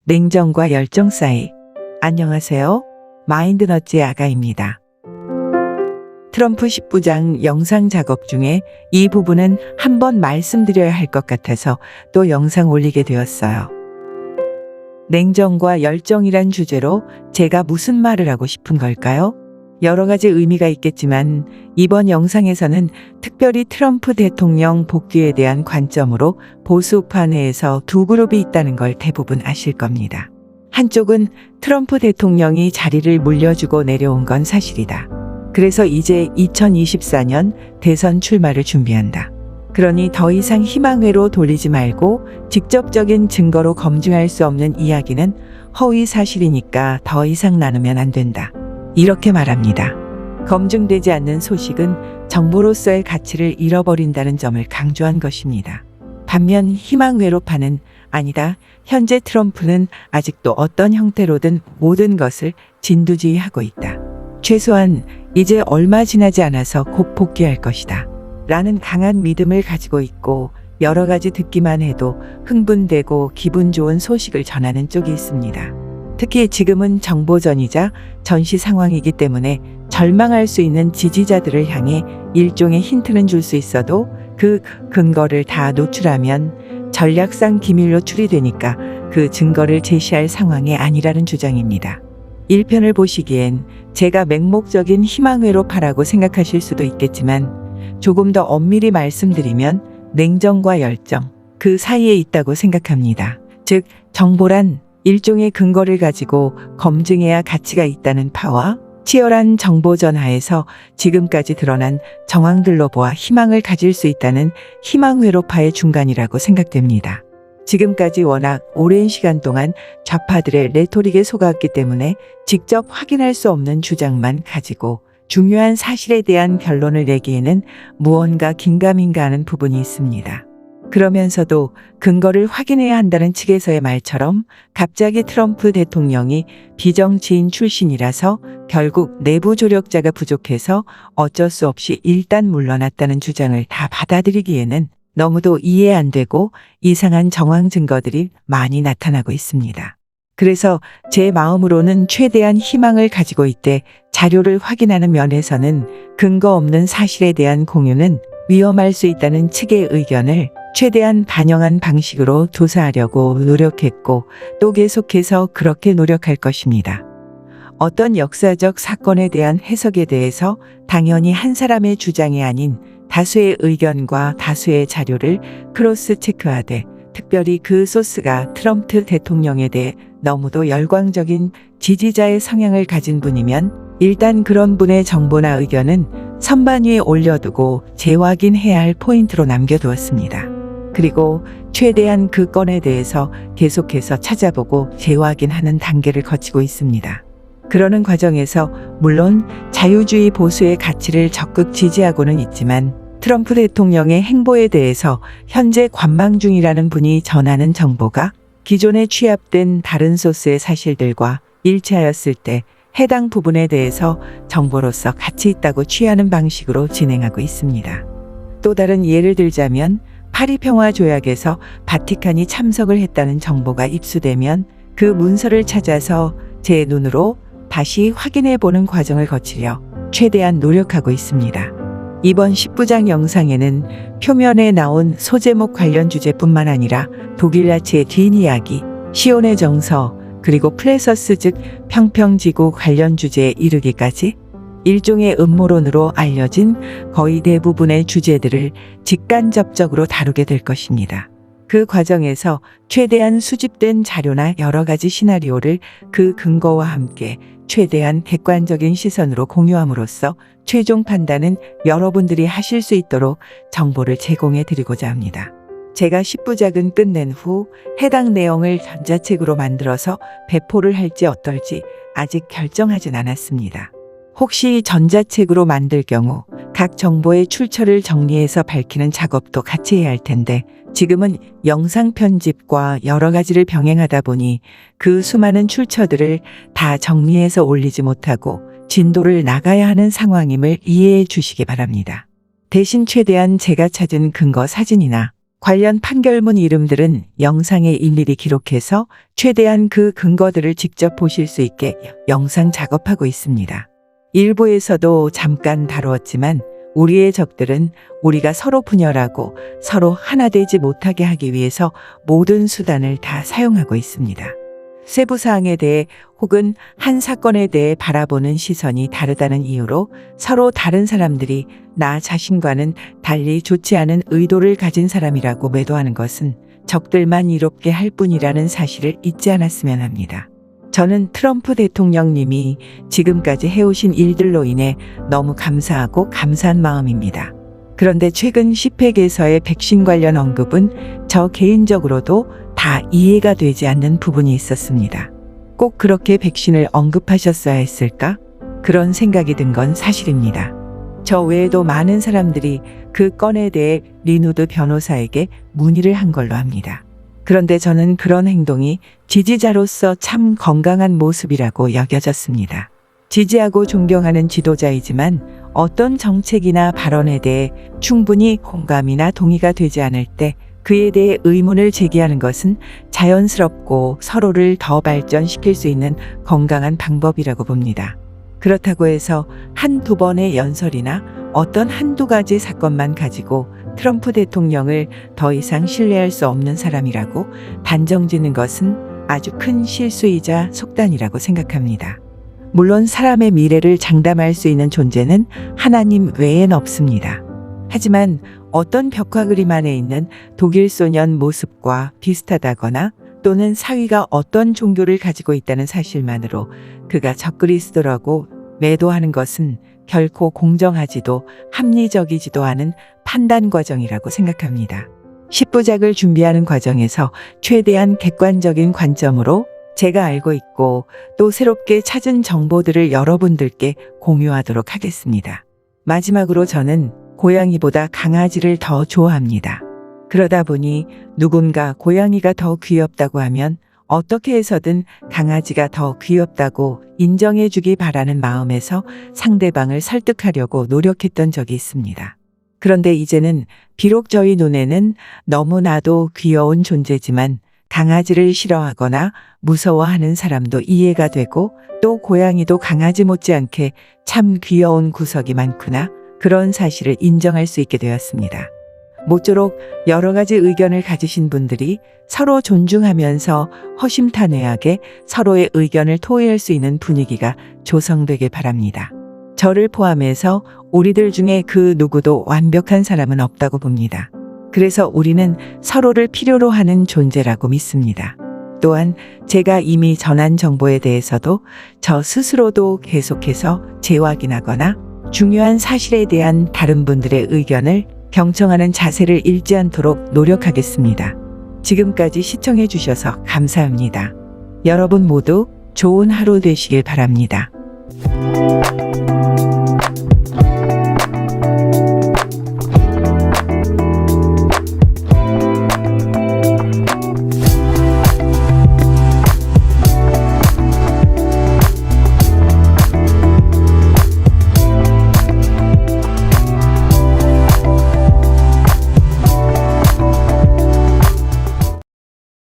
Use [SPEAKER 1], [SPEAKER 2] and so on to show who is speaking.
[SPEAKER 1] 냉정과 열정 사이. 안녕하세요. 마인드너츠의 아가입니다. 트럼프 10부작 영상 작업 중에 이 부분은 한번 말씀드려야 할 것 같아서 또 영상 올리게 되었어요. 냉정과 열정이란 주제로 제가 무슨 말을 하고 싶은 걸까요? 여러 가지 의미가 있겠지만 이번 영상에서는 특별히 트럼프 대통령 복귀에 대한 관점으로 보수파 내에서 두 그룹이 있다는 걸 대부분 아실 겁니다. 한쪽은 트럼프 대통령이 자리를 물려주고 내려온 건 사실이다. 그래서 이제 2024년 대선 출마를 준비한다. 그러니 더 이상 희망회로 돌리지 말고 직접적인 증거로 검증할 수 없는 이야기는 허위 사실이니까 더 이상 나누면 안 된다. 이렇게 말합니다. 검증되지 않는 소식은 정보로서의 가치를 잃어버린다는 점을 강조한 것입니다. 반면 희망회로파는 아니다. 현재 트럼프는 아직도 어떤 형태로든 모든 것을 진두지휘하고 있다. 최소한 이제 얼마 지나지 않아서 곧 복귀할 것이다. 라는 강한 믿음을 가지고 있고 여러 가지 듣기만 해도 흥분되고 기분 좋은 소식을 전하는 쪽이 있습니다. 특히 지금은 정보전이자 전시 상황이기 때문에 절망할 수 있는 지지자들을 향해 일종의 힌트는 줄 수 있어도 그 근거를 다 노출하면 전략상 기밀로 추리되니까 그 증거를 제시할 상황이 아니라는 주장입니다. 1편을 보시기엔 제가 맹목적인 희망회로파라고 생각하실 수도 있겠지만 조금 더 엄밀히 말씀드리면 냉정과 열정, 그 사이에 있다고 생각합니다. 즉 정보란 일종의 근거를 가지고 검증해야 가치가 있다는 파와 치열한 정보전 하에서 지금까지 드러난 정황들로 보아 희망을 가질 수 있다는 희망회로파의 중간이라고 생각됩니다. 지금까지 워낙 오랜 시간 동안 좌파들의 레토릭에 속았기 때문에 직접 확인할 수 없는 주장만 가지고 중요한 사실에 대한 결론을 내기에는 무언가 긴가민가 하는 부분이 있습니다. 그러면서도 근거를 확인해야 한다는 측에서의 말처럼 갑자기 트럼프 대통령이 비정치인 출신이라서 결국 내부 조력자가 부족해서 어쩔 수 없이 일단 물러났다는 주장을 다 받아들이기에는 너무도 이해 안 되고 이상한 정황 증거들이 많이 나타나고 있습니다. 그래서 제 마음으로는 최대한 희망을 가지고 있되 자료를 확인하는 면에서는 근거 없는 사실에 대한 공유는 위험할 수 있다는 측의 의견을 최대한 반영한 방식으로 조사하려고 노력했고 또 계속해서 그렇게 노력할 것입니다. 어떤 역사적 사건에 대한 해석에 대해서 당연히 한 사람의 주장이 아닌 다수의 의견과 다수의 자료를 크로스 체크하되 특별히 그 소스가 트럼프 대통령에 대해 너무도 열광적인 지지자의 성향을 가진 분이면 일단 그런 분의 정보나 의견은 선반 위에 올려두고 재확인해야 할 포인트로 남겨두었습니다. 그리고 최대한 그 건에 대해서 계속해서 찾아보고 재확인하는 단계를 거치고 있습니다. 그러는 과정에서 물론 자유주의 보수의 가치를 적극 지지하고는 있지만 트럼프 대통령의 행보에 대해서 현재 관망 중이라는 분이 전하는 정보가 기존에 취합된 다른 소스의 사실들과 일치하였을 때 해당 부분에 대해서 정보로서 가치 있다고 취하는 방식으로 진행하고 있습니다. 또 다른 예를 들자면 파리 평화 조약에서 바티칸이 참석을 했다는 정보가 입수되면 그 문서를 찾아서 제 눈으로 다시 확인해 보는 과정을 거치려 최대한 노력하고 있습니다. 이번 10부작 영상에는 표면에 나온 소제목 관련 주제뿐만 아니라 독일 나치의 뒷이야기, 시온의 정서, 그리고 플레서스 즉 평평지구 관련 주제에 이르기까지 일종의 음모론으로 알려진 거의 대부분의 주제들을 직간접적으로 다루게 될 것입니다. 그 과정에서 최대한 수집된 자료나 여러 가지 시나리오를 그 근거와 함께 최대한 객관적인 시선으로 공유함으로써 최종 판단은 여러분들이 하실 수 있도록 정보를 제공해 드리고자 합니다. 제가 10부작은 끝낸 후 해당 내용을 전자책으로 만들어서 배포를 할지 어떨지 아직 결정하진 않았습니다. 혹시 전자책으로 만들 경우 각 정보의 출처를 정리해서 밝히는 작업도 같이 해야 할 텐데 지금은 영상 편집과 여러 가지를 병행하다 보니 그 수많은 출처들을 다 정리해서 올리지 못하고 진도를 나가야 하는 상황임을 이해해 주시기 바랍니다. 대신 최대한 제가 찾은 근거 사진이나 관련 판결문 이름들은 영상에 일일이 기록해서 최대한 그 근거들을 직접 보실 수 있게 영상 작업하고 있습니다. 일부에서도 잠깐 다루었지만 우리의 적들은 우리가 서로 분열하고 서로 하나 되지 못하게 하기 위해서 모든 수단을 다 사용하고 있습니다. 세부 사항에 대해 혹은 한 사건에 대해 바라보는 시선이 다르다는 이유로 서로 다른 사람들이 나 자신과는 달리 좋지 않은 의도를 가진 사람이라고 매도하는 것은 적들만 이롭게 할 뿐이라는 사실을 잊지 않았으면 합니다. 저는 트럼프 대통령님이 지금까지 해오신 일들로 인해 너무 감사하고 감사한 마음입니다. 그런데 최근 10회에서의 백신 관련 언급은 저 개인적으로도 다 이해가 되지 않는 부분이 있었습니다. 꼭 그렇게 백신을 언급하셨어야 했을까? 그런 생각이 든 건 사실입니다. 저 외에도 많은 사람들이 그 건에 대해 리누드 변호사에게 문의를 한 걸로 합니다. 그런데 저는 그런 행동이 지지자로서 참 건강한 모습이라고 여겨졌습니다. 지지하고 존경하는 지도자이지만 어떤 정책이나 발언에 대해 충분히 공감이나 동의가 되지 않을 때 그에 대해 의문을 제기하는 것은 자연스럽고 서로를 더 발전시킬 수 있는 건강한 방법이라고 봅니다. 그렇다고 해서 한두 번의 연설이나 어떤 한두 가지 사건만 가지고 트럼프 대통령을 더 이상 신뢰할 수 없는 사람이라고 단정짓는 것은 아주 큰 실수이자 속단이라고 생각합니다. 물론 사람의 미래를 장담할 수 있는 존재는 하나님 외엔 없습니다. 하지만 어떤 벽화 그림 안에 있는 독일 소년 모습과 비슷하다거나 또는 사위가 어떤 종교를 가지고 있다는 사실만으로 그가 적그리스도라고 매도하는 것은 결코 공정하지도 합리적이지도 않은 판단 과정이라고 생각합니다. 10부작을 준비하는 과정에서 최대한 객관적인 관점으로 제가 알고 있고 또 새롭게 찾은 정보들을 여러분들께 공유하도록 하겠습니다. 마지막으로 저는 고양이보다 강아지를 더 좋아합니다. 그러다 보니 누군가 고양이가 더 귀엽다고 하면 어떻게 해서든 강아지가 더 귀엽다고 인정해 주기 바라는 마음에서 상대방을 설득하려고 노력했던 적이 있습니다. 그런데 이제는 비록 저희 눈에는 너무나도 귀여운 존재지만 강아지를 싫어하거나 무서워하는 사람도 이해가 되고 또 고양이도 강아지 못지않게 참 귀여운 구석이 많구나 그런 사실을 인정할 수 있게 되었습니다. 모쪼록 여러 가지 의견을 가지신 분들이 서로 존중하면서 허심탄회하게 서로의 의견을 토의할 수 있는 분위기가 조성되길 바랍니다. 저를 포함해서 우리들 중에 그 누구도 완벽한 사람은 없다고 봅니다. 그래서 우리는 서로를 필요로 하는 존재라고 믿습니다. 또한 제가 이미 전한 정보에 대해서도 저 스스로도 계속해서 재확인하거나 중요한 사실에 대한 다른 분들의 의견을 경청하는 자세를 잃지 않도록 노력하겠습니다. 지금까지 시청해 주셔서 감사합니다. 여러분 모두 좋은 하루 되시길 바랍니다.